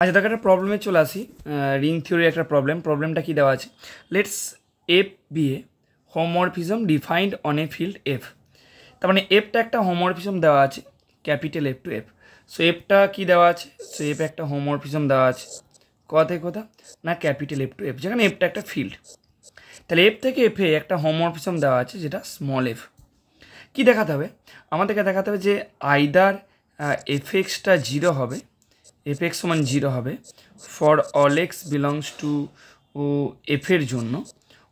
আচ্ছা দেখো একটা প্রবলেমে চলে আসি, রিং থিওরি একটা প্রবলেমটা কি দেওয়া আছে, let's F be a homomorphism defined on a field F. তার মানে এফটা একটা হোমোমরফিজম দেওয়া আছে, capital F to F. So এফটা কী দেওয়া আছে, সো এফ একটা হোমোমরফিজম দেওয়া আছে কোথা থেকে কোথা না ক্যাপিটাল এফ টু এফ, যেখানে এফটা একটা ফিল্ড। তাহলে এফ থেকে এফে একটা হোমোমরফিজম দেওয়া আছে যেটা স্মল এফ। কী দেখাতে হবে, আমাদেরকে দেখাতে হবে যে আইদার এফ এক্সটা জিরো হবে, এফ এক্স সমান জিরো হবে for all x belongs to এফের জন্য,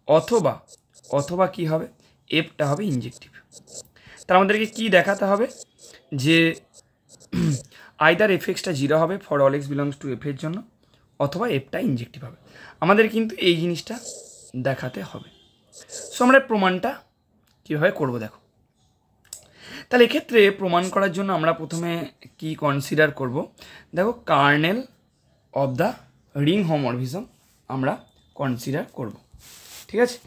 অথবা অথবা কী হবে, এফটা হবে ইনজেক্টিভ। তার আমাদেরকে কী দেখাতে হবে যে আইদার এফ এক্সটা জিরো হবে for all x belongs to এফের জন্য, অথবা এফটা ইনজেক্টিভ হবে। আমাদের কিন্তু এই জিনিসটা দেখাতে হবে। সো আমরা প্রমাণটা কীভাবে করবো দেখো। তাহলে এক্ষেত্রে প্রমাণ করার জন্য আমরা প্রথমে কি কনসিডার করব, দেখো kernel of the ring homomorphism আমরা কনসিডার করব, ঠিক আছে।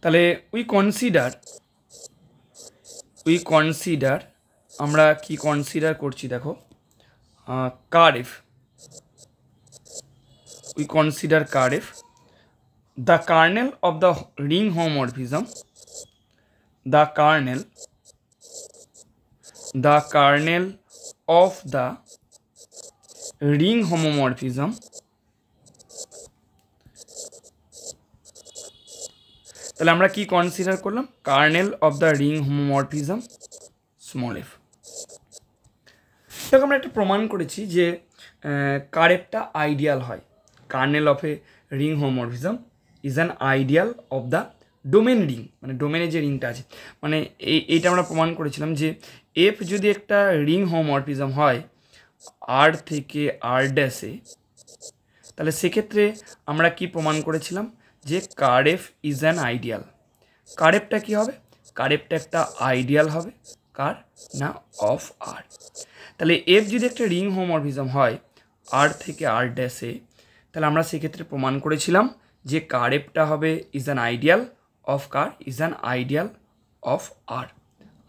তাহলে উই কনসিডার আমরা কি কনসিডার করছি দেখো, ker F, we consider ker F the kernel of the ring homomorphism, the kernel of the ring homomorphism তাহলে আমরা কি কনসিডার করলাম, kernel of the ring homomorphism small F. দেখো আমরা একটা প্রমাণ করেছি যে কারেক্টটা আইডিয়াল হয়, kernel of A ring homomorphism is an ideal of the domain ring, মানে ডোমেনে যে রিংটা আছে, মানে এইটা আমরা প্রমাণ করেছিলাম যে এফ যদি একটা রিং হোমোমরফিজম হয় আর থেকে আর ড্যাশে, তাহলে সেক্ষেত্রে আমরা কি প্রমাণ করেছিলাম যে ker F is an ideal. Ker এফটা কী হবে, কার এফটা একটা আইডিয়াল হবে, কার না অফ আর। তাহলে এফ যদি একটা রিং হোমোমরফিজম হয় আর থেকে আর ড্যাশে, তাহলে আমরা সেক্ষেত্রে প্রমাণ করেছিলাম যে কার এফটা হবে is an ideal of ker is an ideal of R,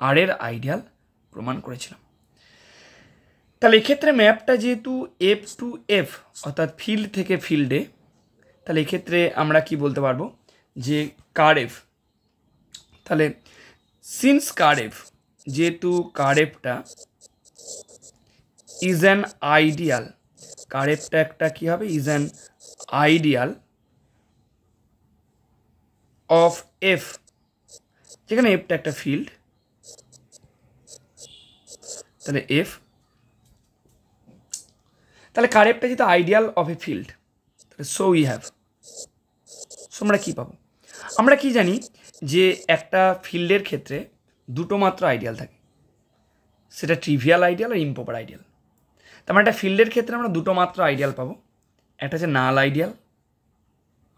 R এর আইডিয়াল প্রমাণ করেছিলাম। তাহলে এক্ষেত্রে ম্যাপটা যেহেতু এফ টু এফ অর্থাৎ ফিল্ড থেকে ফিল্ডে, তাহলে এক্ষেত্রে আমরা কি বলতে পারবো যে কার এফ, তাহলে সিন্স কার এফ, যেহেতু কার এফটা ইজ অ্যান আইডিয়াল, কার এফটা একটা কী হবে, is an ideal of F, যেখানে এফটা একটা ফিল্ড, তাহলে এফ, তাহলে কার এফটা যেহেতু আইডিয়াল অফ এ ফিল্ড, তাহলে সো উই হ্যাভ, সো আমরা কী পাবো, আমরা কি জানি যে একটা ফিল্ডের ক্ষেত্রে দুটো মাত্র আইডিয়াল থাকে, সেটা ট্রিভিয়াল আইডিয়াল আর ইম্প্রপার আইডিয়াল। তার মানে একটা ফিল্ডের ক্ষেত্রে আমরা দুটো মাত্র আইডিয়াল পাবো, একটা হচ্ছে নাল আইডিয়াল,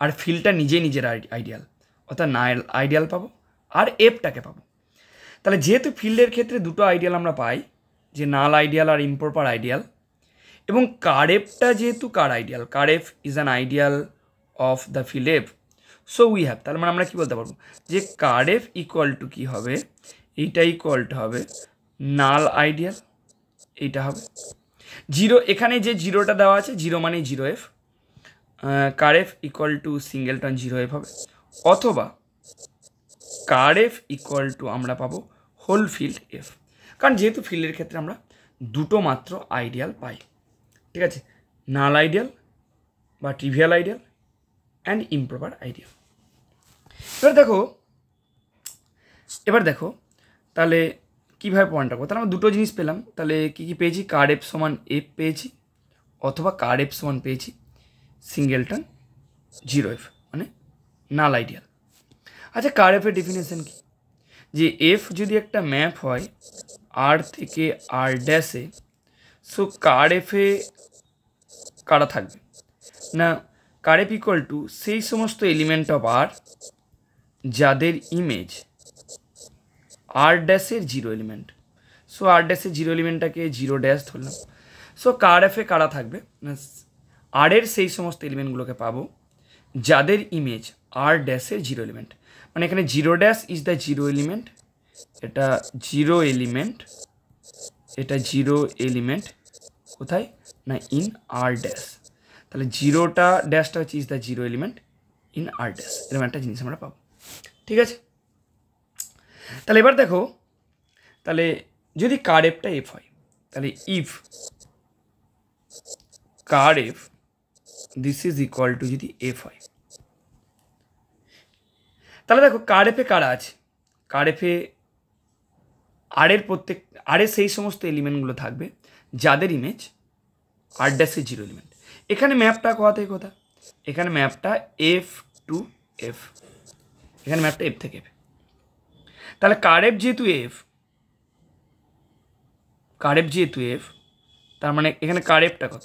আর ফিল্ডটা নিজেই নিজের আইডিয়াল, অর্থাৎ নাল আইডিয়াল পাবো আর এফটাকে পাবো। তাহলে যেহেতু ফিল্ডের ক্ষেত্রে দুটো আইডিয়াল আমরা পাই, যে নাল আইডিয়াল আর ইম্প্রপার আইডিয়াল, এবং কার এফটা যেহেতু ker ideal, ker F is an ideal of the field F, so we have, তাহলে মানে আমরা কী বলতে পারবো যে কার এফ ইকুয়াল টু কী হবে, এইটা ইকুয়াল টু হবে নাল আইডিয়াল, এইটা হবে জিরো, এখানে যে জিরোটা দেওয়া আছে জিরো মানে জিরো এফ, কার F equal two singleton zero F হবে, অথবা কার এফ ইকুয়াল টু আমরা পাবো হোল ফিল্ড এফ, কারণ যেহেতু ফিল্ডের ক্ষেত্রে আমরা দুটো মাত্র আইডিয়াল পাই, ঠিক আছে, নাল আইডিয়াল বা trivial ideal and improper ideal. এবার দেখো তাহলে কীভাবে পয়েন্টটা করবো, তাহলে আমরা দুটো জিনিস পেলাম, তাহলে কী কী পেয়েছি, কার এফ সমান এফ পেয়েছি, অথবা কার এফ সমান পেয়েছি সিঙ্গেলটন জিরো এফ মানে নাল আইডিয়াল। আচ্ছা কার এফের ডেফিনেশন কি, যে এফ যদি একটা ম্যাপ হয় আর থেকে আর ড্যাশে, সো কার এফে কারা থাকবে না, কার এফ ইকুয়াল টু সেই সমস্ত এলিমেন্ট অফ আর যাদের ইমেজ আর ড্যাশের জিরো এলিমেন্ট, সো আর ড্যাশের জিরো এলিমেন্টটাকে জিরো ড্যাশ ধরলাম, সো কার এফে কারা থাকবে না আর এর সেই সমস্ত এলিমেন্টগুলোকে পাবো যাদের ইমেজ আর ড্যাশের জিরো এলিমেন্ট, মানে এখানে zero dash is the zero element, এটা জিরো এলিমেন্ট, এটা জিরো এলিমেন্ট কোথায় না ইন আর ড্যাশ, তাহলে জিরোটা ড্যাশটা হচ্ছে is the zero element in R dash, এরকম একটা জিনিস আমরা পাবো। ঠিক আছে, তাহলে এবার দেখো, তাহলে যদি কার এফটা এফ হয়, তাহলে if ker F this is equal to যদি এফ হয়, তাহলে দেখো কার এফে কারা আছে, কার এফে আরের সেই সমস্ত এলিমেন্টগুলো থাকবে যাদের ইমেজ আর ড্যাশের জিরো এলিমেন্ট। এখানে ম্যাপটা কোথা থেকে কোথা, এখানে ম্যাপটা এফ টু এফ, এখানে ম্যাপটা এফ থেকে এফ, তাহলে কার এফ যেহেতু এফ, তার মানে এখানে কার এফটা কত,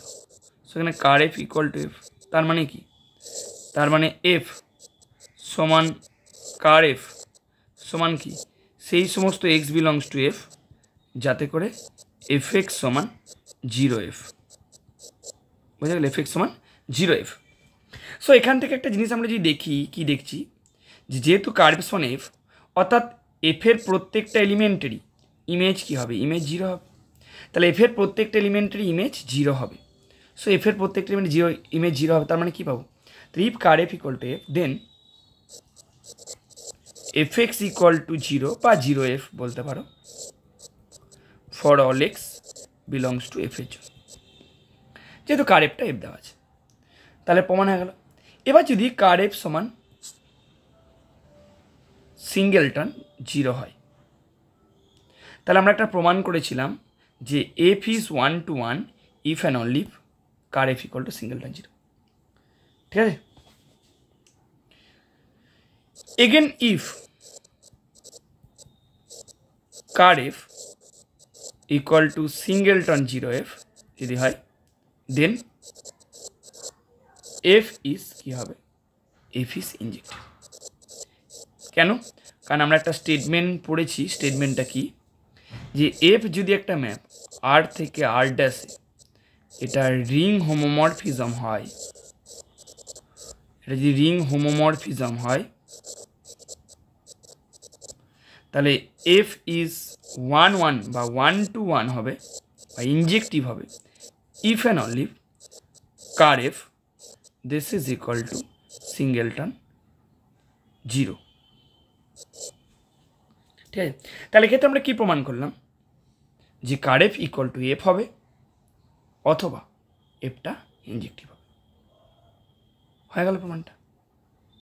সেখানে কার এফ ইকুয়াল টু এফ, তার মানে কি, তার মানে এফ সমান কার এফ সমান কি, সেই সমস্ত এক্স বিলংস টু এফ যাতে করে এফ এক্স সমান জিরো এফ, বুঝা গেল, এফ এক্স সমান জিরো এফ। সো এখান থেকে একটা জিনিস আমরা যদি দেখি, কি দেখছি, যেহেতু কার এফ সমান এফ, অর্থাৎ এফের প্রত্যেকটা এলিমেন্টেরই ইমেজ কী হবে, ইমেজ জিরো হবে, তাহলে এফের প্রত্যেকটা এলিমেন্টেরই ইমেজ জিরো হবে। সো এফের প্রত্যেকটা এলিমেন্ট জিরো, ইমেজ জিরো হবে, তার মানে কী পাবো, তো if ker F equal to f then f x equal to zero বা জিরো এফ বলতে পারো for all x belongs to f এর জন্য, যেহেতু কার এফটা এফ দেওয়া আছে, তাহলে প্রমাণ হয়ে গেল। এবার যদি কার এফ সমান সিঙ্গেলটন জিরো হয়, তাহলে আমরা একটা প্রমাণ করেছিলাম যে F is 1 to 1 if and only if ker F equal two singleton zero. ঠিক আছে, again if ker F equal two singleton zero F যদি হয়, দেন এফ ইজ কী হবে, এফ ইজ ইনজেক্টিভ। কেন, কারণ আমরা একটা স্টেটমেন্ট পড়েছি, স্টেটমেন্টটা কি, যে এফ যদি একটা ম্যাপ আর থেকে আর ড্যাশে এটা রিং হোমোমরফিজম হয়, এটা যদি রিং হোমোমরফিজম হয়, তাহলে এফ ইজ 1 বা 1 to 1 হবে বা ইনজেক্টিভ হবে if and only car F this is equal to singleton zero. ঠিক আছে, তাহলে এক্ষেত্রে আমরা কী প্রমাণ করলাম, যে ker F equal to F হবে অথবা এফটা ইনজেক্টিভ হবে, হয়ে গেল প্রমাণটা।